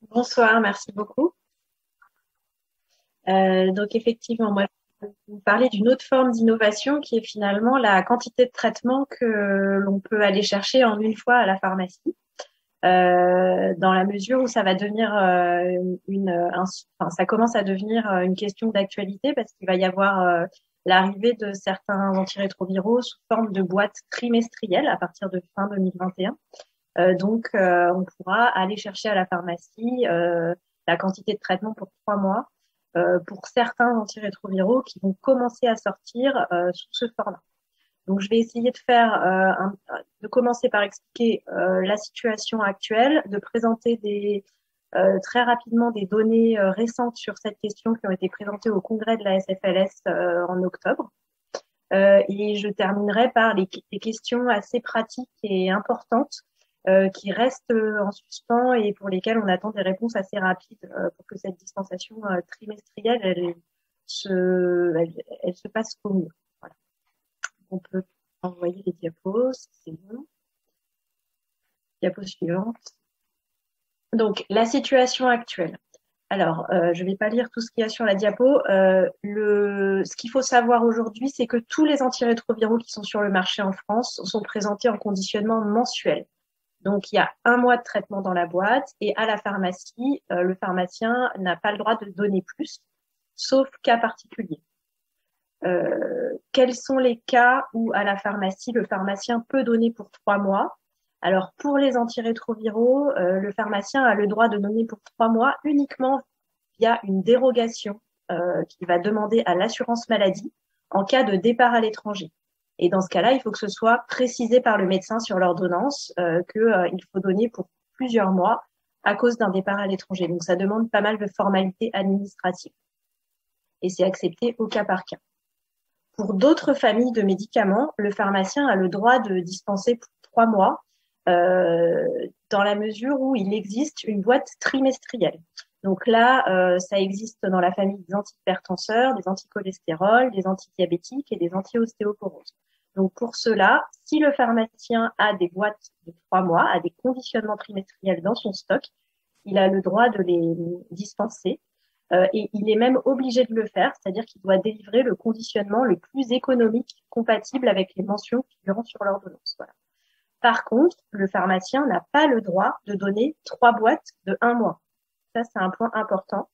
Bonsoir, merci beaucoup. Donc effectivement, moi, je vais vous parler d'une autre forme d'innovation qui est finalement la quantité de traitement que l'on peut aller chercher en une fois à la pharmacie, dans la mesure où ça va devenir enfin, ça commence à devenir une question d'actualité parce qu'il va y avoir l'arrivée de certains antirétroviraux sous forme de boîtes trimestrielles à partir de fin 2021. On pourra aller chercher à la pharmacie la quantité de traitement pour 3 mois pour certains antirétroviraux qui vont commencer à sortir sous ce format. Donc, je vais essayer de commencer par expliquer la situation actuelle, de présenter très rapidement des données récentes sur cette question qui ont été présentées au congrès de la SFLS en octobre. Et je terminerai par les questions assez pratiques et importantes qui restent en suspens et pour lesquelles on attend des réponses assez rapides pour que cette dispensation trimestrielle, elle se passe au mieux. Voilà. On peut envoyer les diapos, c'est bon. Diapo suivante. Donc, la situation actuelle. Alors, je ne vais pas lire tout ce qu'il y a sur la diapo. Ce qu'il faut savoir aujourd'hui, c'est que tous les antirétroviraux qui sont sur le marché en France sont présentés en conditionnement mensuel. Donc, il y a 1 mois de traitement dans la boîte et à la pharmacie, le pharmacien n'a pas le droit de donner plus, sauf cas particulier. Quels sont les cas où à la pharmacie, le pharmacien peut donner pour 3 mois? Alors, pour les antirétroviraux, le pharmacien a le droit de donner pour 3 mois uniquement via une dérogation qu'il va demander à l'assurance maladie en cas de départ à l'étranger. Et dans ce cas-là, il faut que ce soit précisé par le médecin sur l'ordonnance qu'il faut donner pour plusieurs mois à cause d'un départ à l'étranger. Donc, ça demande pas mal de formalités administratives. Et c'est accepté au cas par cas. Pour d'autres familles de médicaments, le pharmacien a le droit de dispenser pour 3 mois dans la mesure où il existe une boîte trimestrielle. Donc là, ça existe dans la famille des antihypertenseurs, des anticholestérol, des antidiabétiques et des anti-ostéoporoses. Donc pour cela, si le pharmacien a des boîtes de 3 mois, a des conditionnements trimestriels dans son stock, il a le droit de les dispenser. Et il est même obligé de le faire, c'est-à-dire qu'il doit délivrer le conditionnement le plus économique compatible avec les mentions figurant sur l'ordonnance. Voilà. Par contre, le pharmacien n'a pas le droit de donner 3 boîtes de 1 mois. Ça, c'est un point important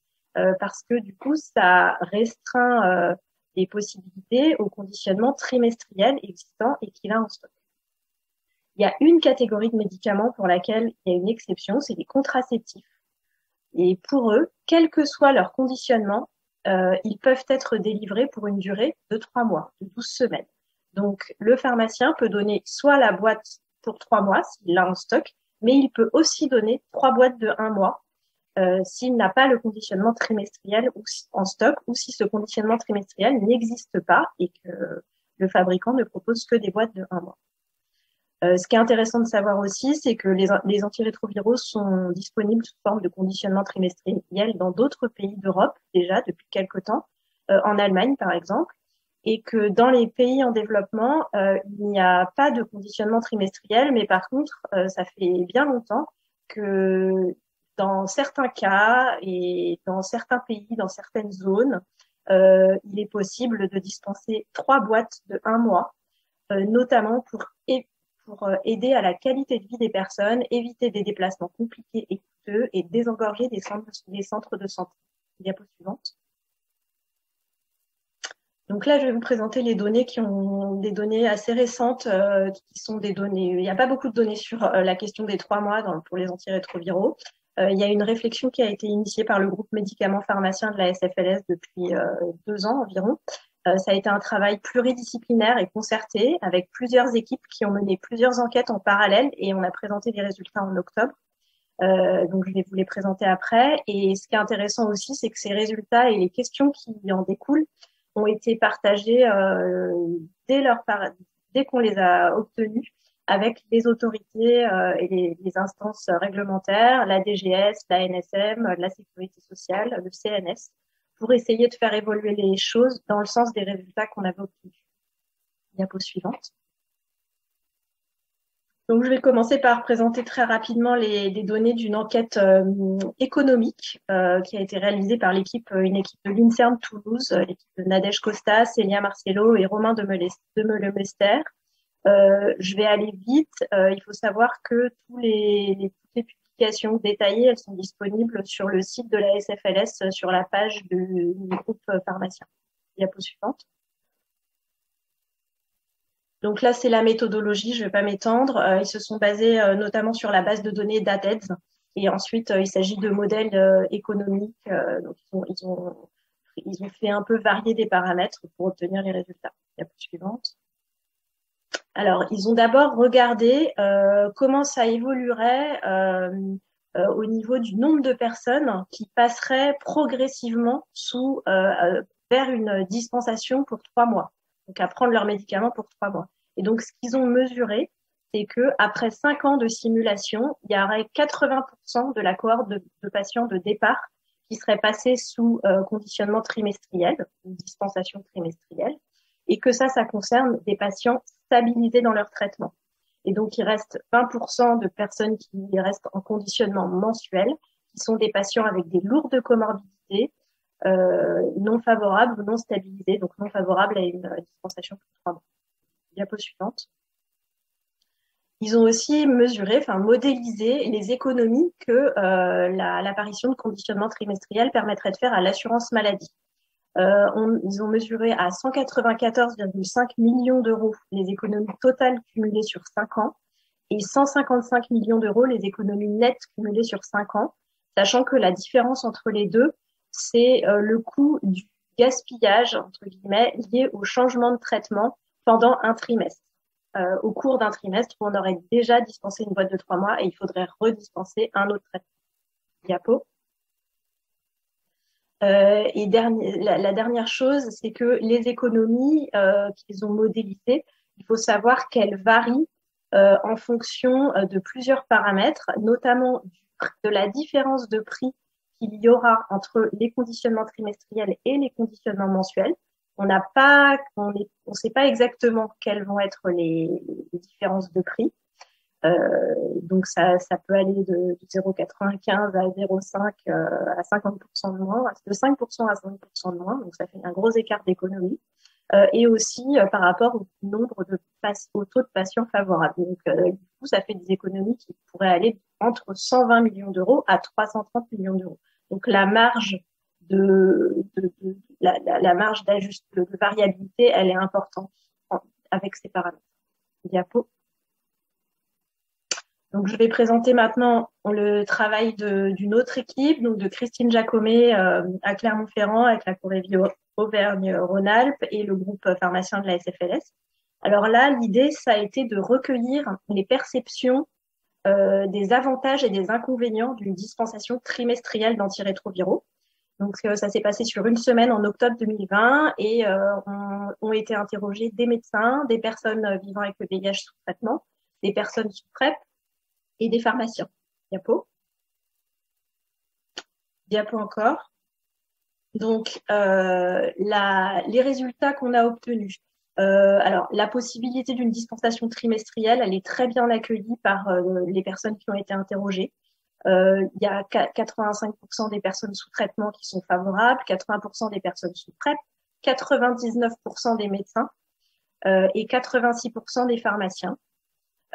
parce que du coup, ça restreint les possibilités au conditionnement trimestriel existant et qu'il a en stock. Il y a une catégorie de médicaments pour laquelle il y a une exception, c'est les contraceptifs. Et pour eux, quel que soit leur conditionnement, ils peuvent être délivrés pour une durée de 3 mois, de 12 semaines. Donc, le pharmacien peut donner soit la boîte pour 3 mois, s'il l'a en stock, mais il peut aussi donner 3 boîtes de 1 mois s'il n'a pas le conditionnement trimestriel en stock ou si ce conditionnement trimestriel n'existe pas et que le fabricant ne propose que des boîtes de 1 mois. Ce qui est intéressant de savoir aussi, c'est que les antirétroviraux sont disponibles sous forme de conditionnement trimestriel dans d'autres pays d'Europe déjà depuis quelque temps, en Allemagne par exemple, et que dans les pays en développement, il n'y a pas de conditionnement trimestriel, mais par contre, ça fait bien longtemps que dans certains cas et dans certains pays, dans certaines zones, il est possible de dispenser 3 boîtes de 1 mois, notamment pour aider à la qualité de vie des personnes, éviter des déplacements compliqués et coûteux et désengorger des centres de santé. Diapo suivante. Donc là, je vais vous présenter les données qui ont des données assez récentes, qui sont des données. Il n'y a pas beaucoup de données sur la question des 3 mois pour les antirétroviraux. Il y a une réflexion qui a été initiée par le groupe médicaments pharmaciens de la SFLS depuis 2 ans environ. Ça a été un travail pluridisciplinaire et concerté avec plusieurs équipes qui ont mené plusieurs enquêtes en parallèle et on a présenté les résultats en octobre. Donc, je vais vous les présenter après. Et ce qui est intéressant aussi, c'est que ces résultats et les questions qui en découlent ont été partagés dès qu'on les a obtenus avec les autorités et les instances réglementaires, la DGS, la NSM, la Sécurité sociale, le CNS, pour essayer de faire évoluer les choses dans le sens des résultats qu'on avait obtenus. Diapo suivante. Donc, je vais commencer par présenter très rapidement des données d'une enquête économique qui a été réalisée par une équipe de l'INSERM Toulouse, l'équipe de Nadège Costa, Célia Marcello et Romain Demelemester. Je vais aller vite. Il faut savoir que toutes les publications détaillées, elles sont disponibles sur le site de la SFLS sur la page du groupe pharmacien. Diapo suivante. Donc là, c'est la méthodologie, je ne vais pas m'étendre. Ils se sont basés notamment sur la base de données DATEDS. Et ensuite, il s'agit de modèles économiques. Donc, ils ont fait un peu varier des paramètres pour obtenir les résultats. La suivante. Alors, ils ont d'abord regardé comment ça évoluerait au niveau du nombre de personnes qui passeraient progressivement vers une dispensation pour 3 mois. Donc, à prendre leurs médicaments pour 3 mois. Et donc, ce qu'ils ont mesuré, c'est que après 5 ans de simulation, il y aurait 80% de la cohorte de patients de départ qui seraient passés sous conditionnement trimestriel, ou dispensation trimestrielle, et que ça concerne des patients stabilisés dans leur traitement. Et donc, il reste 20% de personnes qui restent en conditionnement mensuel, qui sont des patients avec des lourdes comorbidités, non favorables ou non stabilisées, donc non favorables à une dispensation pour 3 mois. Diapo suivante. Ils ont aussi modélisé les économies que l'apparition de conditionnement trimestriel permettrait de faire à l'assurance maladie. Ils ont mesuré à 194,5 millions d'euros les économies totales cumulées sur 5 ans et 155 millions d'euros les économies nettes cumulées sur 5 ans, sachant que la différence entre les deux, c'est le coût du gaspillage, entre guillemets, lié au changement de traitement pendant un trimestre. Au cours d'un trimestre où on aurait déjà dispensé une boîte de 3 mois et il faudrait redispenser un autre traitement. Diapo. Et la dernière chose, c'est que les économies qu'ils ont modélisées, il faut savoir qu'elles varient en fonction de plusieurs paramètres, notamment de la différence de prix qu'il y aura entre les conditionnements trimestriels et les conditionnements mensuels. On sait pas exactement quelles vont être les différences de prix. Donc ça peut aller de 0,95 à 0,5 à 50% de moins, de 5% à 5% de moins, donc ça fait un gros écart d'économie. Et aussi par rapport au au taux de patients favorables. Donc du coup, ça fait des économies qui pourraient aller entre 120 millions d'euros à 330 millions d'euros. Donc la marge la marge de variabilité, elle est importante avec ces paramètres. Diapo. Donc, je vais présenter maintenant le travail d'une autre équipe, donc de Christine Jacomet à Clermont-Ferrand avec la Corrévie Auvergne-Rhône-Alpes et le groupe pharmacien de la SFLS. Alors là, l'idée, ça a été de recueillir les perceptions des avantages et des inconvénients d'une dispensation trimestrielle d'antirétroviraux. Donc, ça s'est passé sur une semaine en octobre 2020 et ont été interrogés des médecins, des personnes vivant avec le VIH sous traitement, des personnes sous PrEP, et des pharmaciens. Diapo. Diapo encore. Donc, les résultats qu'on a obtenus. Alors, la possibilité d'une dispensation trimestrielle, elle est très bien accueillie par les personnes qui ont été interrogées. Il y a 85% des personnes sous traitement qui sont favorables, 80% des personnes sous PrEP, 99% des médecins et 86% des pharmaciens.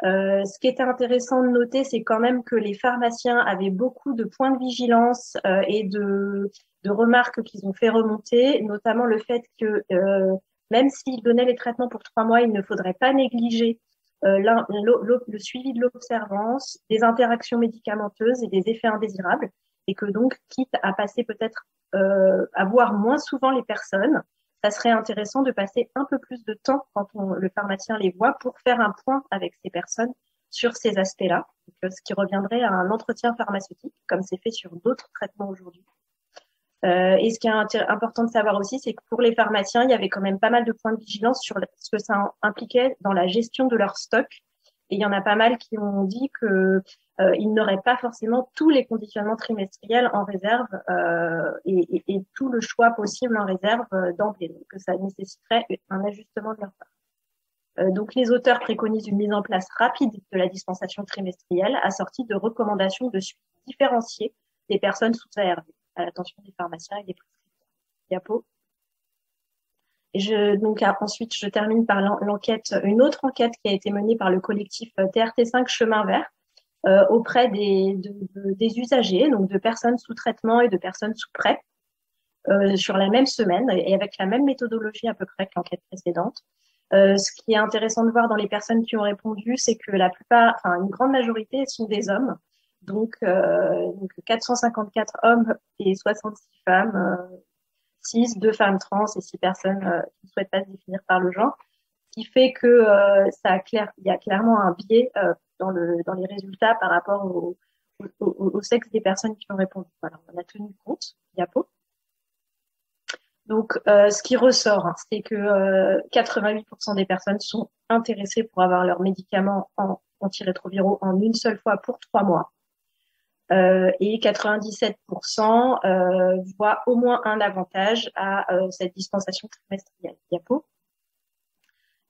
Ce qui était intéressant de noter, c'est quand même que les pharmaciens avaient beaucoup de points de vigilance et de remarques qu'ils ont fait remonter, notamment le fait que même s'ils donnaient les traitements pour 3 mois, il ne faudrait pas négliger le suivi de l'observance, des interactions médicamenteuses et des effets indésirables, et que donc, quitte à passer peut-être à voir moins souvent les personnes, ça serait intéressant de passer un peu plus de temps quand le pharmacien les voit pour faire un point avec ces personnes sur ces aspects-là, ce qui reviendrait à un entretien pharmaceutique, comme c'est fait sur d'autres traitements aujourd'hui. Et ce qui est important de savoir aussi, c'est que pour les pharmaciens, il y avait quand même pas mal de points de vigilance sur ce que ça impliquait dans la gestion de leur stock. Et il y en a pas mal qui ont dit que ils n'auraient pas forcément tous les conditionnements trimestriels en réserve et tout le choix possible en réserve d'emblée. Donc, ça nécessiterait un ajustement de leur part. Donc, les auteurs préconisent une mise en place rapide de la dispensation trimestrielle assortie de recommandations de suivi différenciées des personnes sous ARV, à l'attention des pharmaciens et des prescripteurs. Diapo. Ensuite, je termine par une autre enquête qui a été menée par le collectif TRT5 Chemin Vert auprès des usagers, donc de personnes sous traitement et de personnes sous PrEP, sur la même semaine et avec la même méthodologie à peu près que l'enquête précédente. Ce qui est intéressant de voir dans les personnes qui ont répondu, c'est que une grande majorité sont des hommes. Donc 454 hommes et 66 femmes, 2 femmes trans et 6 personnes qui ne souhaitent pas se définir par le genre, ce qui fait que il y a clairement un biais dans les résultats par rapport au sexe des personnes qui ont répondu. Voilà, on a tenu compte. Diapo. Donc, ce qui ressort, c'est que 88% des personnes sont intéressées pour avoir leurs médicaments antirétroviraux en une seule fois pour 3 mois. Et 97% voient au moins un avantage à cette dispensation trimestrielle. Diapo.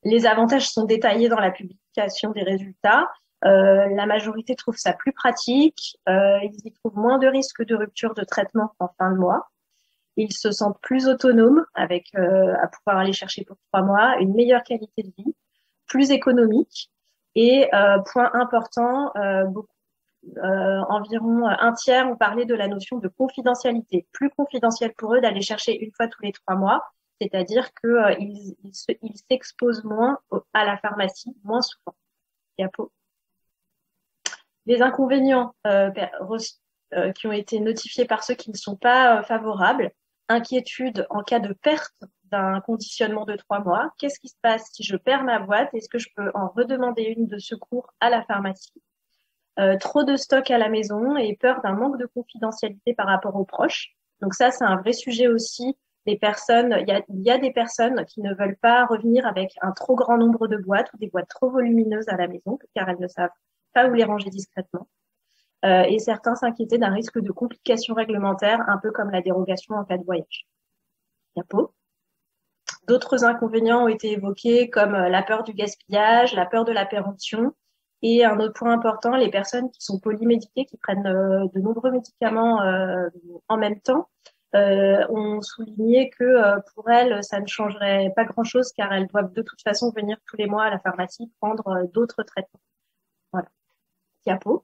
Les avantages sont détaillés dans la publication des résultats. La majorité trouve ça plus pratique. Ils y trouvent moins de risques de rupture de traitement en fin de mois. Ils se sentent plus autonomes avec à pouvoir aller chercher pour 3 mois, une meilleure qualité de vie, plus économique et point important, environ un tiers ont parlé de la notion de confidentialité. Plus confidentiel pour eux d'aller chercher une fois tous les 3 mois, c'est-à-dire qu'ils s'exposent moins à la pharmacie, moins souvent. Diapo. Les inconvénients qui ont été notifiés par ceux qui ne sont pas favorables. Inquiétude en cas de perte d'un conditionnement de 3 mois. Qu'est-ce qui se passe si je perds ma boîte? Est-ce que je peux en redemander une de secours à la pharmacie? Trop de stock à la maison et peur d'un manque de confidentialité par rapport aux proches. Donc ça, c'est un vrai sujet aussi. Il y a des personnes qui ne veulent pas revenir avec un trop grand nombre de boîtes ou des boîtes trop volumineuses à la maison car elles ne savent pas où les ranger discrètement. Et certains s'inquiétaient d'un risque de complications réglementaires, un peu comme la dérogation en cas de voyage. Diapo. D'autres inconvénients ont été évoqués, comme la peur du gaspillage, la peur de la péremption, et un autre point important, les personnes qui sont polymédiquées, qui prennent de nombreux médicaments en même temps, ont souligné que pour elles, ça ne changerait pas grand-chose, car elles doivent de toute façon venir tous les mois à la pharmacie prendre d'autres traitements. Voilà. Diapo.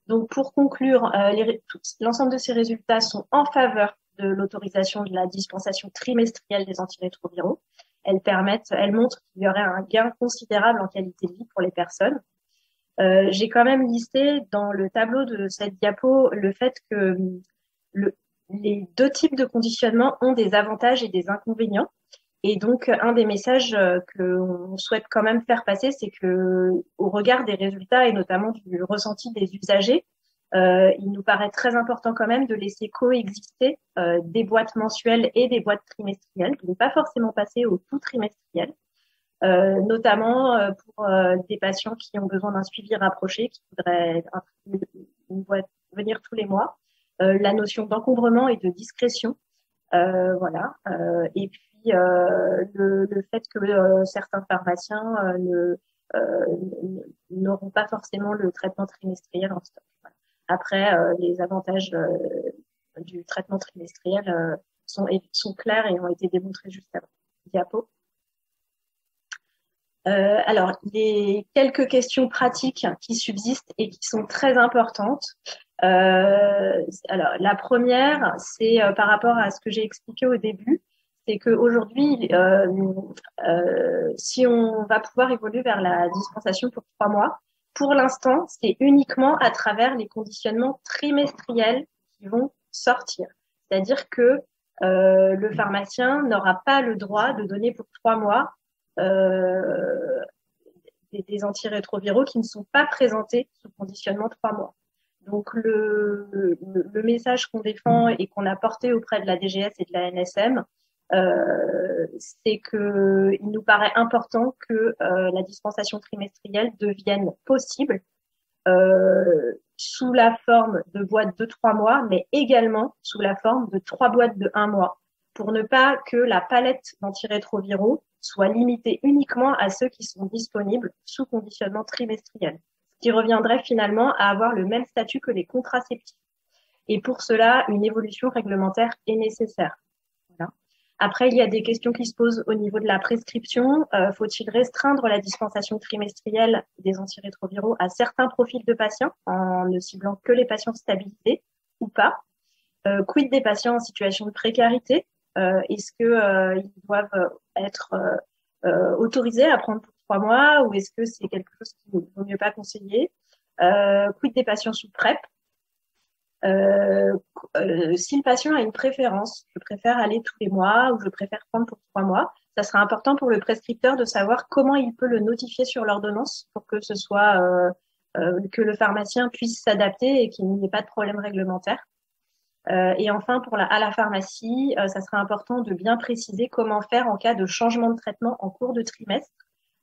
Donc, pour conclure, l'ensemble de ces résultats sont en faveur de l'autorisation de la dispensation trimestrielle des antirétroviraux. Elles montrent qu'il y aurait un gain considérable en qualité de vie pour les personnes. J'ai quand même listé dans le tableau de cette diapo le fait que les 2 types de conditionnement ont des avantages et des inconvénients. Et donc, un des messages qu'on souhaite quand même faire passer, c'est que, au regard des résultats et notamment du ressenti des usagers, il nous paraît très important quand même de laisser coexister des boîtes mensuelles et des boîtes trimestrielles, de ne pas forcément passer au tout trimestriel, notamment pour des patients qui ont besoin d'un suivi rapproché, qui voudraient une boîte venir tous les mois, la notion d'encombrement et de discrétion, voilà, et puis le fait que certains pharmaciens n'auront pas forcément le traitement trimestriel en stock. Voilà. Après, les avantages du traitement trimestriel sont clairs et ont été démontrés juste avant. Diapo. Alors, les quelques questions pratiques qui subsistent et qui sont très importantes. Alors, la première, c'est par rapport à ce que j'ai expliqué au début, c'est qu'aujourd'hui, si on va pouvoir évoluer vers la dispensation pour 3 mois, pour l'instant, c'est uniquement à travers les conditionnements trimestriels qui vont sortir. C'est-à-dire que le pharmacien n'aura pas le droit de donner pour 3 mois des antirétroviraux qui ne sont pas présentés sous conditionnement 3 mois. Donc, le message qu'on défend et qu'on a porté auprès de la DGS et de la NSM, c'est qu'il nous paraît important que la dispensation trimestrielle devienne possible sous la forme de boîtes de 3 mois, mais également sous la forme de 3 boîtes de 1 mois, pour ne pas que la palette d'antirétroviraux soit limité uniquement à ceux qui sont disponibles sous conditionnement trimestriel, ce qui reviendrait finalement à avoir le même statut que les contraceptifs. Et pour cela, une évolution réglementaire est nécessaire. Voilà. Après, il y a des questions qui se posent au niveau de la prescription. Faut-il restreindre la dispensation trimestrielle des antirétroviraux à certains profils de patients en ne ciblant que les patients stabilisés ou pas? Quid des patients en situation de précarité? Est-ce que ils doivent être autorisés à prendre pour 3 mois ou est-ce que c'est quelque chose qu'il ne vaut mieux pas conseiller? Quid des patients sous PrEP? Si le patient a une préférence, je préfère aller tous les mois ou je préfère prendre pour 3 mois, ça sera important pour le prescripteur de savoir comment il peut le notifier sur l'ordonnance pour que ce soit que le pharmacien puisse s'adapter et qu'il n'y ait pas de problème réglementaire. Et enfin, à la pharmacie, ça sera important de bien préciser comment faire en cas de changement de traitement en cours de trimestre,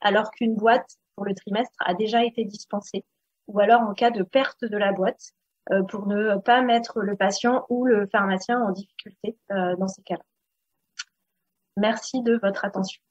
alors qu'une boîte pour le trimestre a déjà été dispensée, ou alors en cas de perte de la boîte, pour ne pas mettre le patient ou le pharmacien en difficulté dans ces cas-là. Merci de votre attention.